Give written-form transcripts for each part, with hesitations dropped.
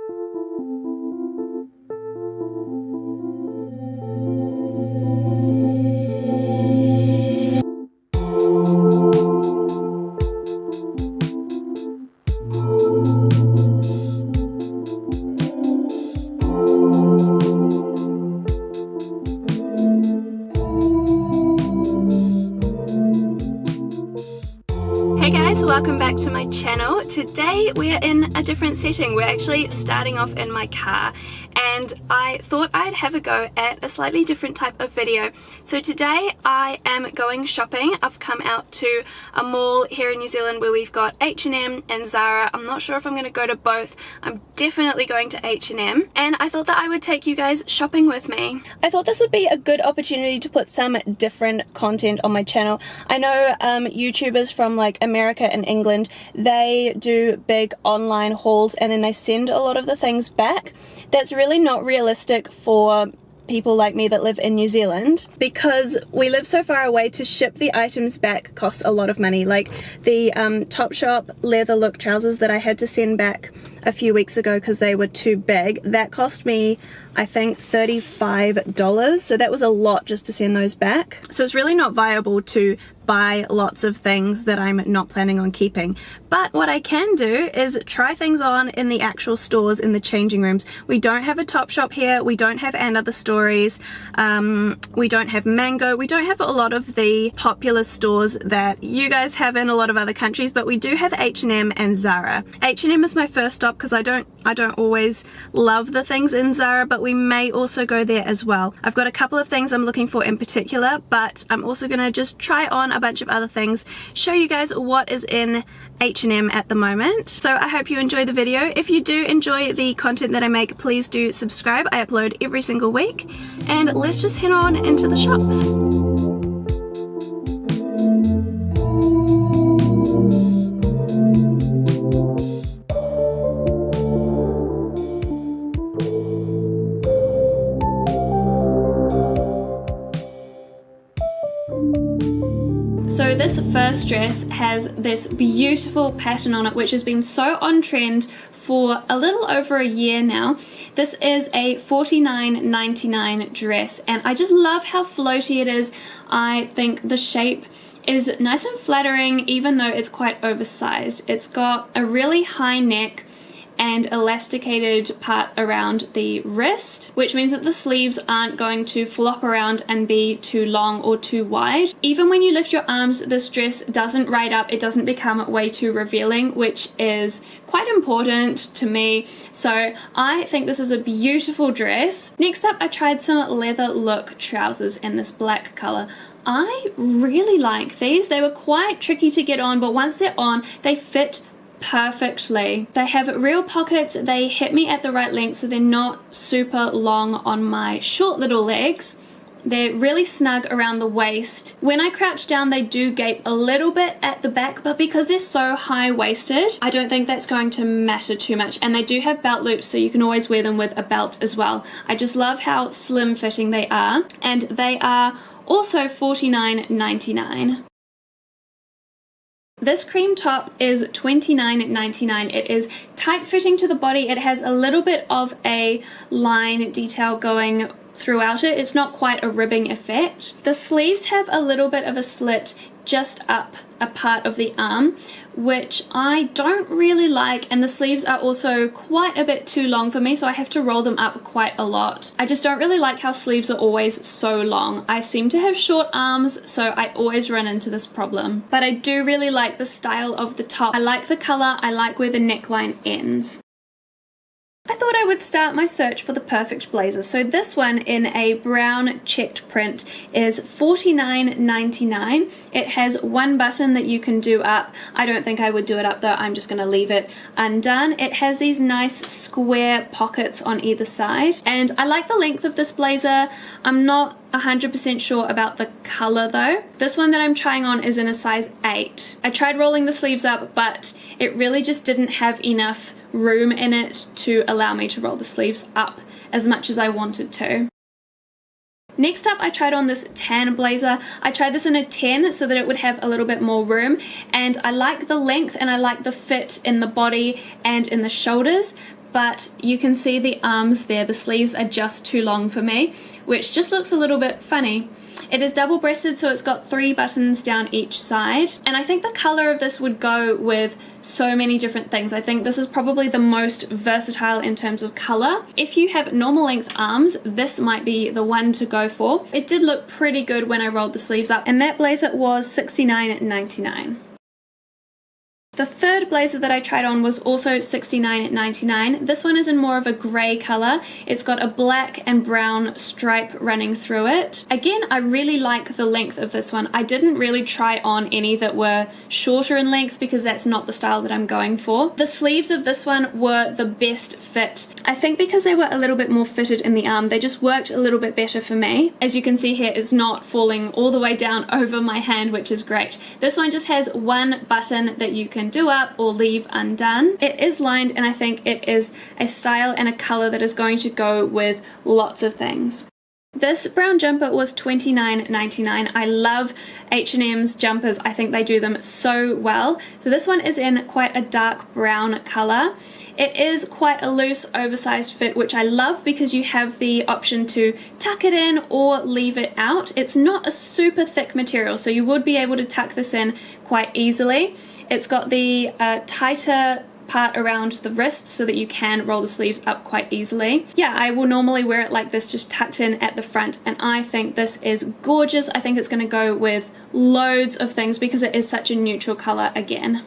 Hey guys, welcome back to my channel. Today we're in a different setting. We're actually starting off in my car, and I thought I'd have a go at a slightly different type of video. So today I am going shopping. I've come out to a mall here in New Zealand where we've got H&M and Zara. I'm not sure if I'm going to go to both. I'm definitely going to H&M, and I thought that I would take you guys shopping with me. I thought this would be a good opportunity to put some different content on my channel. I know YouTubers from like America and England, they do big online hauls and then they send a lot of the things back. That's really not realistic for people like me that live in New Zealand, because we live so far away. To ship the items back costs a lot of money. Like the Topshop leather look trousers that I had to send back a few weeks ago because they were too big, that cost me I think $35, so that was a lot just to send those back. So it's really not viable to buy lots of things that I'm not planning on keeping. But what I can do is try things on in the actual stores, in the changing rooms. We don't have a Topshop here, we don't have And Other Stories, we don't have Mango, we don't have a lot of the popular stores that you guys have in a lot of other countries, but we do have H&M and Zara. H&M is my first stop because I don't always love the things in Zara, but we may also go there as well. I've got a couple of things I'm looking for in particular, but I'm also gonna just try on a bunch of other things, show you guys what is in H&M at the moment. So I hope you enjoy the video. If you do enjoy the content that I make, please do subscribe. I upload every single week, and let's just head on into the shops. So this first dress has this beautiful pattern on it, which has been so on trend for a little over a year now. This is a $49.99 dress, and I just love how floaty it is. I think the shape is nice and flattering, even though it's quite oversized. It's got a really high neck and elasticated part around the wrist, which means that the sleeves aren't going to flop around and be too long or too wide. Even when you lift your arms, this dress doesn't ride up, it doesn't become way too revealing, which is quite important to me. So I think this is a beautiful dress. Next up, I tried some leather look trousers in this black color. I really like these. They were quite tricky to get on, but once they're on, they fit perfectly. They have real pockets, they hit me at the right length, so they're not super long on my short little legs. They're really snug around the waist. When I crouch down, they do gape a little bit at the back, but because they're so high-waisted, I don't think that's going to matter too much. And they do have belt loops, so you can always wear them with a belt as well. I just love how slim fitting they are, and they are also $49.99. This cream top is $29.99. It is tight fitting to the body. It has a little bit of a line detail going throughout it. It's not quite a ribbing effect. The sleeves have a little bit of a slit just up a part of the arm, which I don't really like, and the sleeves are also quite a bit too long for me, so I have to roll them up quite a lot. I just don't really like how sleeves are always so long. I seem to have short arms, so I always run into this problem. But I do really like the style of the top. I like the color, I like where the neckline ends. I thought I would start my search for the perfect blazer. So this one in a brown checked print is $49.99. It has one button that you can do up. I don't think I would do it up though, I'm just going to leave it undone. It has these nice square pockets on either side, and I like the length of this blazer. I'm not 100% sure about the color though. This one that I'm trying on is in a size 8. I tried rolling the sleeves up, but it really just didn't have enough room in it to allow me to roll the sleeves up as much as I wanted to. Next up, I tried on this tan blazer. I tried this in a 10 so that it would have a little bit more room, and I like the length and I like the fit in the body and in the shoulders, but you can see the arms there. The sleeves are just too long for me, which just looks a little bit funny. It is double-breasted, so it's got 3 buttons down each side, and I think the color of this would go with so many different things. I think this is probably the most versatile in terms of color. If you have normal length arms, this might be the one to go for. It did look pretty good when I rolled the sleeves up, and that blazer was $69.99. The third blazer that I tried on was also $69.99. This one is in more of a grey colour. It's got a black and brown stripe running through it. Again, I really like the length of this one. I didn't really try on any that were shorter in length because that's not the style that I'm going for. The sleeves of this one were the best fit. I think because they were a little bit more fitted in the arm, they just worked a little bit better for me. As you can see here, it's not falling all the way down over my hand, which is great. This one just has one button that you can do up or leave undone. It is lined, and I think it is a style and a color that is going to go with lots of things. This brown jumper was $29.99. I love H&M's jumpers. I think they do them so well. So this one is in quite a dark brown color. It is quite a loose, oversized fit, which I love because you have the option to tuck it in or leave it out. It's not a super thick material, so you would be able to tuck this in quite easily. It's got the tighter part around the wrist so that you can roll the sleeves up quite easily. Yeah, I will normally wear it like this, just tucked in at the front, and I think this is gorgeous. I think it's going to go with loads of things because it is such a neutral color again.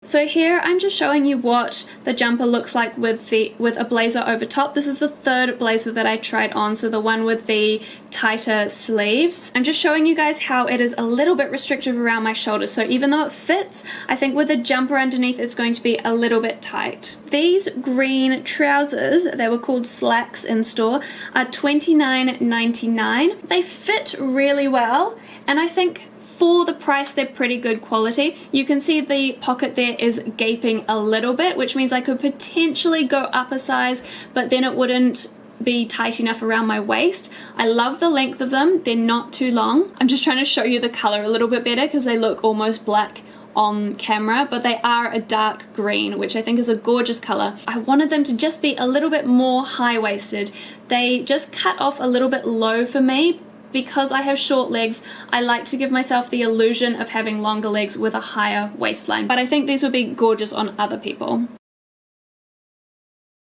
So here I'm just showing you what the jumper looks like with a blazer over top. This is the third blazer that I tried on, so the one with the tighter sleeves. I'm just showing you guys how it is a little bit restrictive around my shoulders. So even though it fits, I think with a jumper underneath it's going to be a little bit tight. These green trousers, they were called slacks in store, are $29.99. They fit really well, and I think for the price they're pretty good quality. You can see the pocket there is gaping a little bit, which means I could potentially go up a size, but then it wouldn't be tight enough around my waist. I love the length of them. They're not too long. I'm just trying to show you the color a little bit better because they look almost black on camera, but they are a dark green, which I think is a gorgeous color. I wanted them to just be a little bit more high-waisted. They just cut off a little bit low for me. Because I have short legs, I like to give myself the illusion of having longer legs with a higher waistline, but I think these would be gorgeous on other people.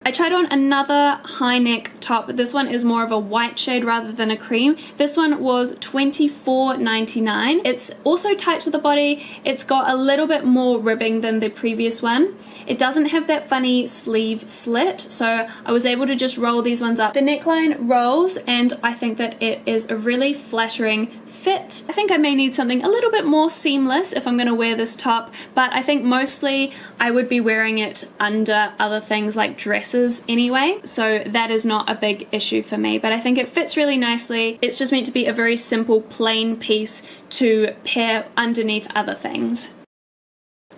I tried on another high neck top. This one is more of a white shade rather than a cream. This one was $24.99. It's also tight to the body. It's got a little bit more ribbing than the previous one. It doesn't have that funny sleeve slit, so I was able to just roll these ones up. The neckline rolls, and I think that it is a really flattering fit. I think I may need something a little bit more seamless if I'm going to wear this top, but I think mostly I would be wearing it under other things like dresses anyway, so that is not a big issue for me, but I think it fits really nicely. It's just meant to be a very simple plain piece to pair underneath other things.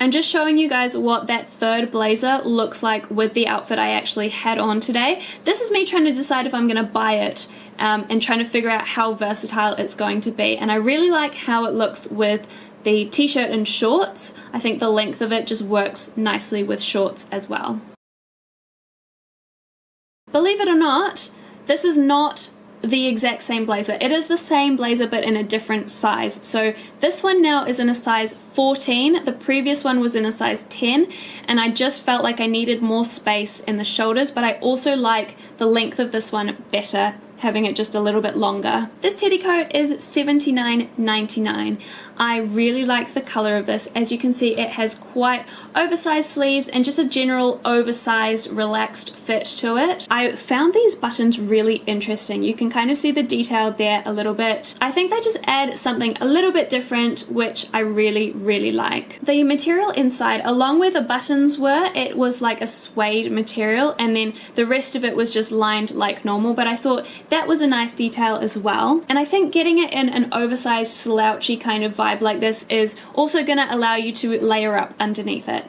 I'm just showing you guys what that third blazer looks like with the outfit I actually had on today. This is me trying to decide if I'm going to buy it and trying to figure out how versatile it's going to be. And I really like how it looks with the t-shirt and shorts. I think the length of it just works nicely with shorts as well. Believe it or not, this is not the exact same blazer. It is the same blazer but in a different size. So this one now is in a size 14. The previous one was in a size 10, and I just felt like I needed more space in the shoulders, but I also like the length of this one better, having it just a little bit longer. This teddy coat is $79.99. I really like the color of this. As you can see, it has quite oversized sleeves and just a general oversized relaxed fit to it. I found these buttons really interesting. You can kind of see the detail there a little bit. I think they just add something a little bit different, which I really like. The material inside, along where the buttons were, it was like a suede material, and then the rest of it was just lined like normal, but I thought that was a nice detail as well. And I think getting it in an oversized slouchy kind of vibe like this is also going to allow you to layer up underneath it.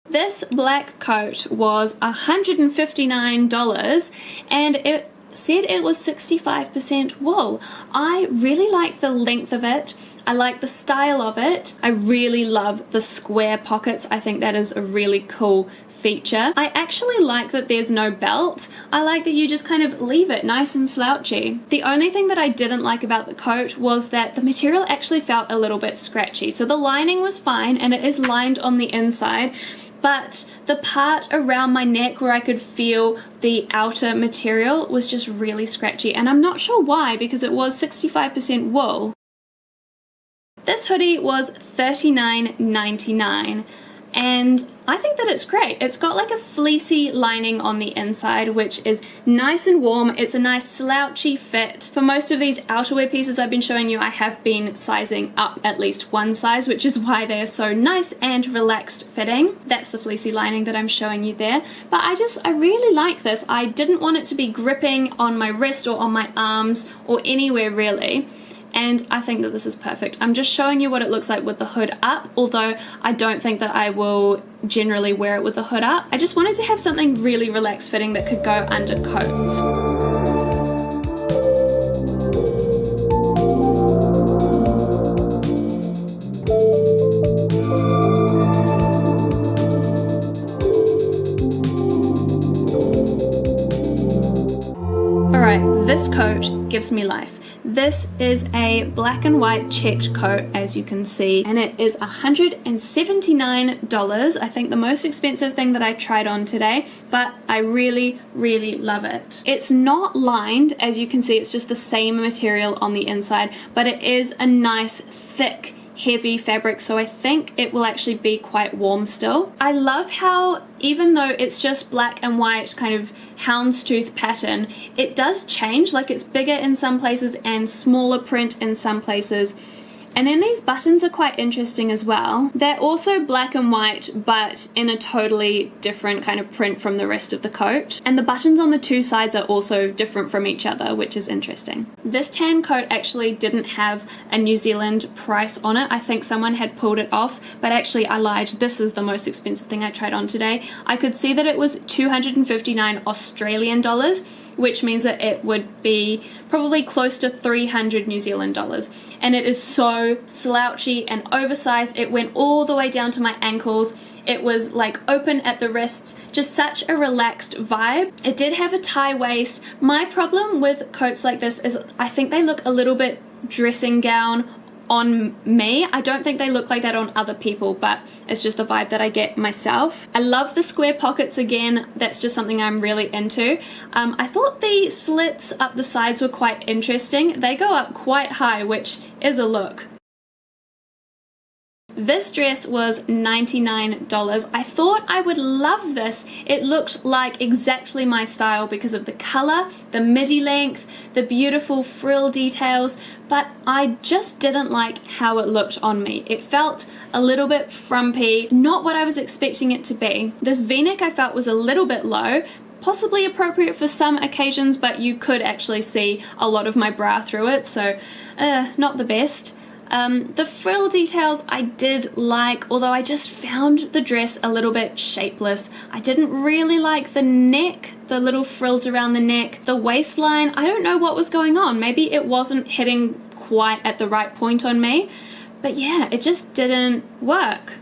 This black coat was $159, and it said it was 65% wool. I really like the length of it. I like the style of it. I really love the square pockets. I think that is a really cool feature. I actually like that there's no belt. I like that you just kind of leave it nice and slouchy. The only thing that I didn't like about the coat was that the material actually felt a little bit scratchy. So the lining was fine and it is lined on the inside, but the part around my neck where I could feel the outer material was just really scratchy, and I'm not sure why because it was 65% wool. This hoodie was $39.99 and I think that it's great. It's got like a fleecy lining on the inside, which is nice and warm. It's a nice slouchy fit. For most of these outerwear pieces I've been showing you, I have been sizing up at least one size, which is why they're so nice and relaxed fitting. That's the fleecy lining that I'm showing you there. But I really like this. I didn't want it to be gripping on my wrist or on my arms or anywhere really. And I think that this is perfect. I'm just showing you what it looks like with the hood up, although I don't think that I will generally wear it with the hood up. I just wanted to have something really relaxed fitting that could go under coats. Alright, this coat gives me life. This is a black and white checked coat, as you can see, and it is $179. I think the most expensive thing that I tried on today, but I really, really love it. It's not lined, as you can see, it's just the same material on the inside, but it is a nice, thick, heavy fabric, so I think it will actually be quite warm still. I love how, even though it's just black and white kind of houndstooth pattern, it does change, like it's bigger in some places and smaller print in some places. And then these buttons are quite interesting as well. They're also black and white, but in a totally different kind of print from the rest of the coat. And the buttons on the two sides are also different from each other, which is interesting. This tan coat actually didn't have a New Zealand price on it. I think someone had pulled it off, but actually I lied. This is the most expensive thing I tried on today. I could see that it was 259 Australian dollars, which means that it would be probably close to 300 New Zealand dollars. And it is so slouchy and oversized. It went all the way down to my ankles. It was like open at the wrists, just such a relaxed vibe. It did have a tie waist. My problem with coats like this is I think they look a little bit dressing gown on me. I don't think they look like that on other people, but it's just the vibe that I get myself. I love the square pockets again. That's just something I'm really into. I thought the slits up the sides were quite interesting. They go up quite high, which is a look. This dress was $99. I thought I would love this. It looked like exactly my style because of the color, the midi length, the beautiful frill details, but I just didn't like how it looked on me. It felt a little bit frumpy, not what I was expecting it to be. This v-neck I felt was a little bit low, possibly appropriate for some occasions, but you could actually see a lot of my bra through it, so not the best. The frill details I did like, although I just found the dress a little bit shapeless. I didn't really like the neck, the little frills around the neck, the waistline. I don't know what was going on. Maybe it wasn't hitting quite at the right point on me, but yeah, it just didn't work.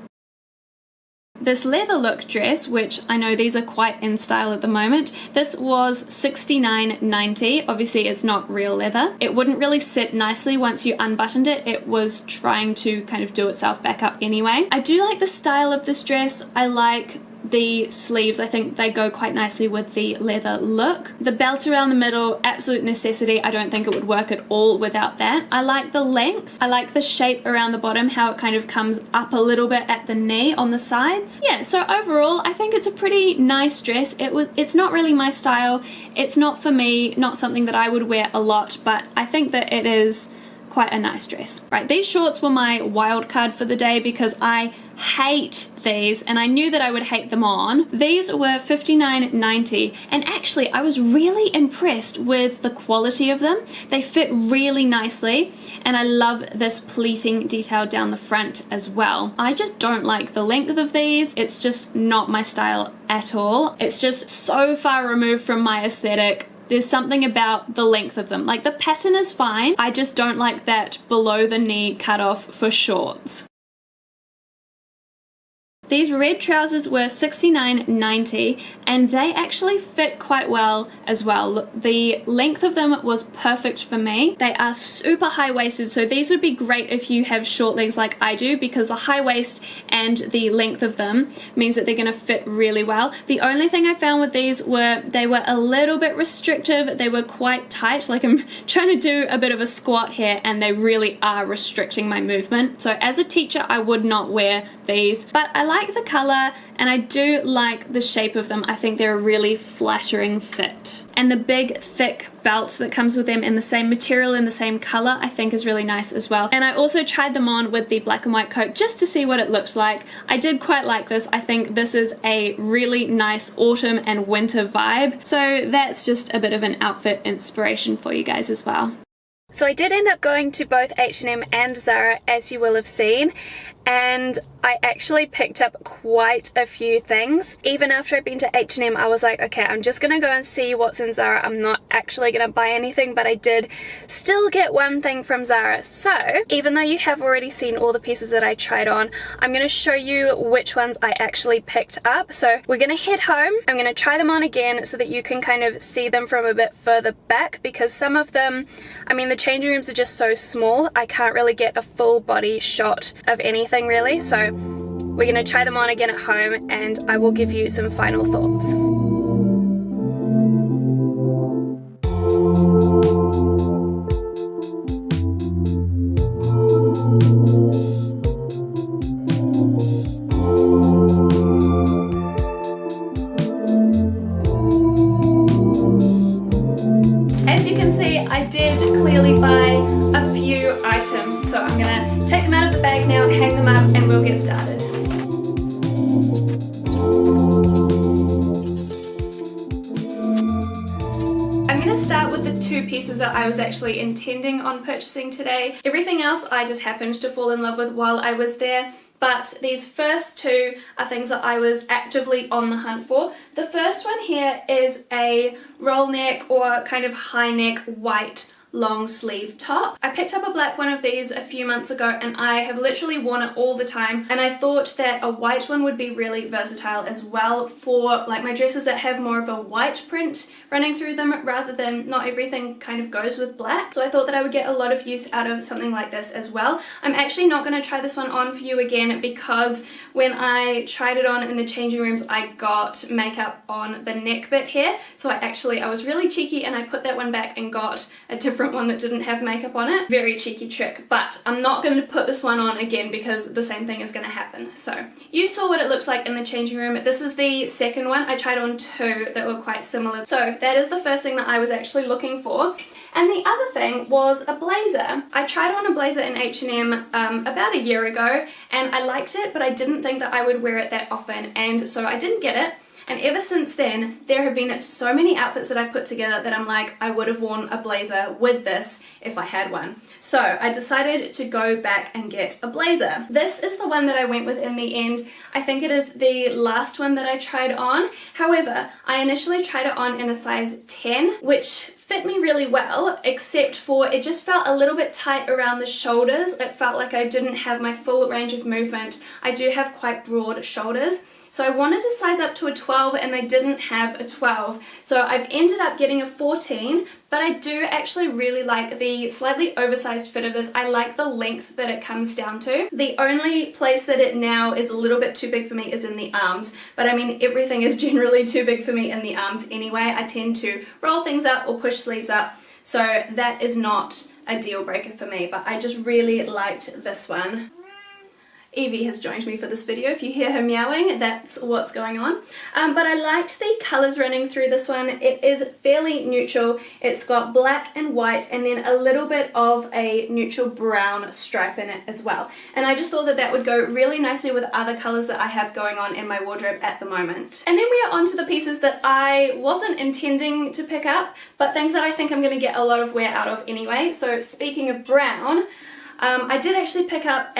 This leather look dress, which I know these are quite in style at the moment, this was $69.90. Obviously it's not real leather. It wouldn't really sit nicely once you unbuttoned it. It was trying to kind of do itself back up anyway. I do like the style of this dress. I like the sleeves. I think they go quite nicely with the leather look. The belt around the middle, absolute necessity. I don't think it would work at all without that. I like the length. I like the shape around the bottom, how it kind of comes up a little bit at the knee on the sides. Yeah, so overall I think it's a pretty nice dress. It's not really my style. It's not for me, not something that I would wear a lot, but I think that it is quite a nice dress. Right, these shorts were my wild card for the day because I hate these, and I knew that I would hate them on. These were $59.90, and actually I was really impressed with the quality of them. They fit really nicely, and I love this pleating detail down the front as well. I just don't like the length of these. It's just not my style at all. It's just so far removed from my aesthetic. There's something about the length of them. Like, the pattern is fine, I just don't like that below the knee cutoff for shorts. These red trousers were $69.90 and they actually fit quite well as well. The length of them was perfect for me. They are super high-waisted, so these would be great if you have short legs like I do, because the high waist and the length of them means that they're going to fit really well. The only thing I found with these were they were a little bit restrictive. They were quite tight, like I'm trying to do a bit of a squat here and they really are restricting my movement. So as a teacher I would not wear these, but I like the color and I do like the shape of them. I think they're a really flattering fit. And the big thick belt that comes with them in the same material, in the same color, I think is really nice as well. And I also tried them on with the black and white coat just to see what it looked like. I did quite like this. I think this is a really nice autumn and winter vibe. So that's just a bit of an outfit inspiration for you guys as well. So I did end up going to both H&M and Zara, as you will have seen, and I actually picked up quite a few things. Even after I'd been to H&M, I was like, okay, I'm just gonna go and see what's in Zara. I'm not actually gonna buy anything, but I did still get one thing from Zara. So even though you have already seen all the pieces that I tried on, I'm gonna show you which ones I actually picked up. So we're gonna head home. I'm gonna try them on again so that you can kind of see them from a bit further back, because some of them, I mean, the changing rooms are just so small, I can't really get a full body shot of anything really. So we're going to try them on again at home and I will give you some final thoughts. As you can see, I did clearly buy a few items, so I'm going to take them out of the bag now, hang them up, and we'll get started. I'm going to start with the two pieces that I was actually intending on purchasing today. Everything else I just happened to fall in love with while I was there. But these first two are things that I was actively on the hunt for. The first one here is a roll neck or kind of high neck white long sleeve top. I picked up a black one of these a few months ago and I have literally worn it all the time, and I thought that a white one would be really versatile as well for like my dresses that have more of a white print running through them rather than not everything kind of goes with black. So I thought that I would get a lot of use out of something like this as well. I'm actually not going to try this one on for you again because when I tried it on in the changing rooms I got makeup on the neck bit here, so I was really cheeky and I put that one back and got a different one that didn't have makeup on it. Very cheeky trick, but I'm not going to put this one on again because the same thing is going to happen. So you saw what it looks like in the changing room. This is the second one. I tried on two that were quite similar. So that is the first thing that I was actually looking for. And the other thing was a blazer. I tried on a blazer in H&M about a year ago and I liked it, but I didn't think that I would wear it that often, and so I didn't get it. And ever since then, there have been so many outfits that I put together that I'm like, I would have worn a blazer with this if I had one. So I decided to go back and get a blazer. This is the one that I went with in the end. I think it is the last one that I tried on. However, I initially tried it on in a size 10, which fit me really well, except for it just felt a little bit tight around the shoulders. It felt like I didn't have my full range of movement. I do have quite broad shoulders. So I wanted to size up to a 12 and they didn't have a 12. So I've ended up getting a 14, but I do actually really like the slightly oversized fit of this. I like the length that it comes down to. The only place that it now is a little bit too big for me is in the arms, but I mean everything is generally too big for me in the arms anyway. I tend to roll things up or push sleeves up, so that is not a deal breaker for me, but I just really liked this one. Evie has joined me for this video. If you hear her meowing, that's what's going on. But I liked the colours running through this one. It is fairly neutral. It's got black and white and then a little bit of a neutral brown stripe in it as well. And I just thought that that would go really nicely with other colours that I have going on in my wardrobe at the moment. And then we are on to the pieces that I wasn't intending to pick up, but things that I think I'm going to get a lot of wear out of anyway. So speaking of brown, I did actually pick up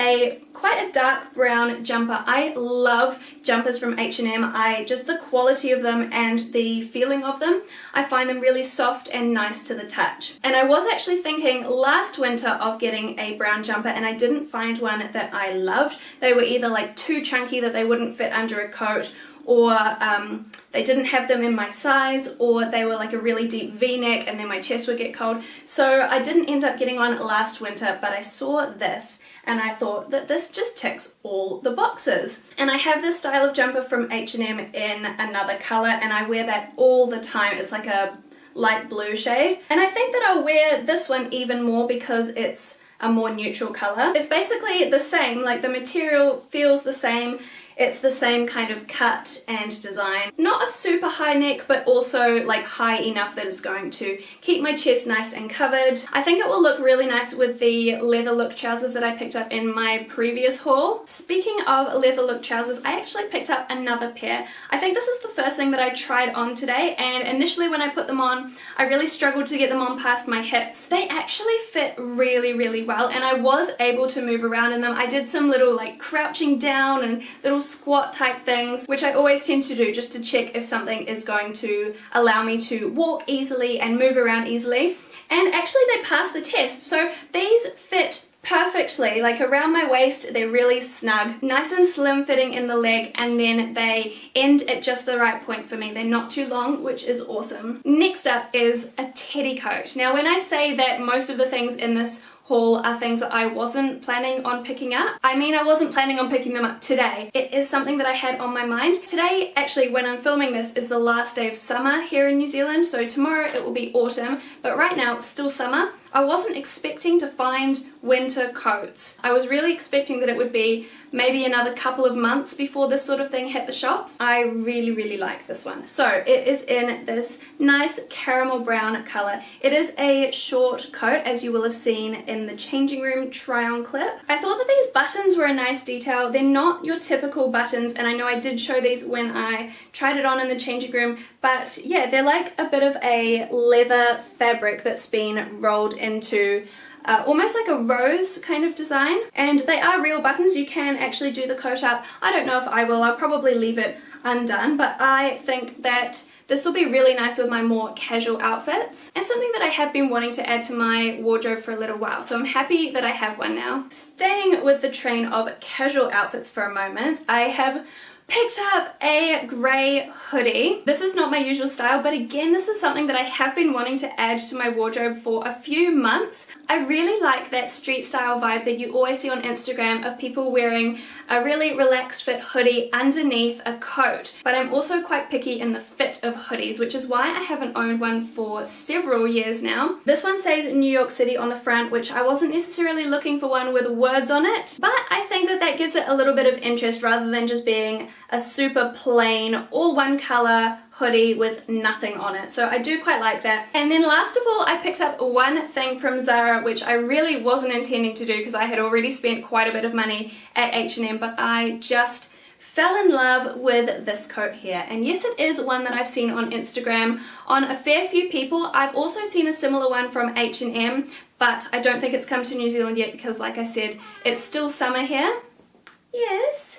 quite a dark brown jumper. I love jumpers from H&M. Just the quality of them and the feeling of them, I find them really soft and nice to the touch. And I was actually thinking last winter of getting a brown jumper, and I didn't find one that I loved. They were either like too chunky that they wouldn't fit under a coat, or they didn't have them in my size, or they were like a really deep v-neck and then my chest would get cold. So I didn't end up getting one last winter, but I saw this and I thought that this just ticks all the boxes. And I have this style of jumper from H&M in another color, and I wear that all the time. It's like a light blue shade, and I think that I'll wear this one even more because it's a more neutral color. It's basically the same, like the material feels the same. It's the same kind of cut and design. Not a super high neck, but also like high enough that it's going to keep my chest nice and covered. I think it will look really nice with the leather look trousers that I picked up in my previous haul. Speaking of leather look trousers, I actually picked up another pair. I think this is the first thing that I tried on today, and initially when I put them on, I really struggled to get them on past my hips. They actually fit really, really well, and I was able to move around in them. I did some little like crouching down and little squat type things, which I always tend to do just to check if something is going to allow me to walk easily and move around easily. And actually they passed the test. So these fit perfectly, like around my waist. They're really snug, nice and slim fitting in the leg, and then they end at just the right point for me. They're not too long, which is awesome. Next up is a teddy coat. Now when I say that most of the things in this haul are things that I wasn't planning on picking up, I mean I wasn't planning on picking them up today. It is something that I had on my mind. Today, actually, when I'm filming this, is the last day of summer here in New Zealand, so tomorrow it will be autumn, but right now it's still summer. I wasn't expecting to find winter coats. I was really expecting that it would be maybe another couple of months before this sort of thing hit the shops. I really, really like this one. So it is in this nice caramel brown color. It is a short coat, as you will have seen in the changing room try-on clip. I thought that these buttons were a nice detail. They're not your typical buttons, and I know I did show these when I tried it on in the changing room, but yeah, they're like a bit of a leather fabric that's been rolled into almost like a rose kind of design, and they are real buttons. You can actually do the coat up. I don't know if I will. I'll probably leave it undone, but I think that this will be really nice with my more casual outfits, and something that I have been wanting to add to my wardrobe for a little while, so I'm happy that I have one now. Staying with the train of casual outfits for a moment, I have picked up a grey hoodie. This is not my usual style, but again, this is something that I have been wanting to add to my wardrobe for a few months. I really like that street style vibe that you always see on Instagram of people wearing a really relaxed fit hoodie underneath a coat, but I'm also quite picky in the fit of hoodies, which is why I haven't owned one for several years now. This one says New York City on the front, which I wasn't necessarily looking for one with words on it, but I think that that gives it a little bit of interest rather than just being a super plain, all one color hoodie with nothing on it. So I do quite like that. And then last of all, I picked up one thing from Zara, which I really wasn't intending to do because I had already spent quite a bit of money at H&M, but I just fell in love with this coat here. And yes, it is one that I've seen on Instagram on a fair few people. I've also seen a similar one from H&M, but I don't think it's come to New Zealand yet because, like I said, it's still summer here. Yes.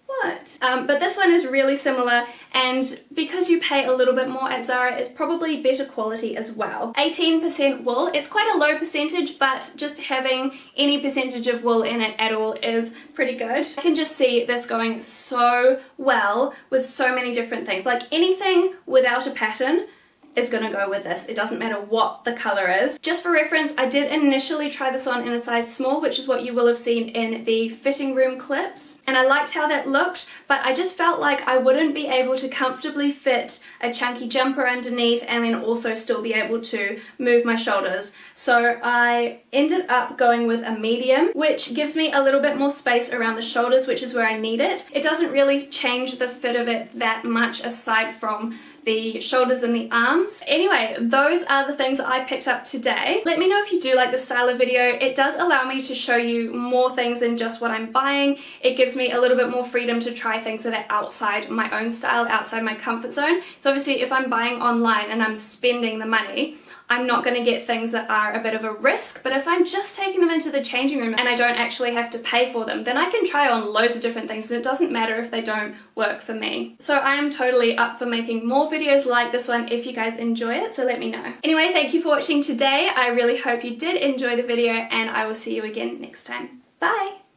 What? But this one is really similar, and because you pay a little bit more at Zara, it's probably better quality as well. 18% wool. It's quite a low percentage, but just having any percentage of wool in it at all is pretty good. I can just see this going so well with so many different things. Like anything without a pattern is gonna go with this. It doesn't matter what the color is. Just for reference, I did initially try this on in a size small, which is what you will have seen in the fitting room clips, and I liked how that looked, but I just felt like I wouldn't be able to comfortably fit a chunky jumper underneath and then also still be able to move my shoulders. So I ended up going with a medium, which gives me a little bit more space around the shoulders, which is where I need it. It doesn't really change the fit of it that much aside from the shoulders and the arms. Anyway, those are the things that I picked up today. Let me know if you do like this style of video. It does allow me to show you more things than just what I'm buying. It gives me a little bit more freedom to try things that are outside my own style, outside my comfort zone. So obviously if I'm buying online and I'm spending the money, I'm not going to get things that are a bit of a risk, but if I'm just taking them into the changing room and I don't actually have to pay for them, then I can try on loads of different things and it doesn't matter if they don't work for me. So I am totally up for making more videos like this one if you guys enjoy it, so let me know. Anyway, thank you for watching today. I really hope you did enjoy the video and I will see you again next time. Bye!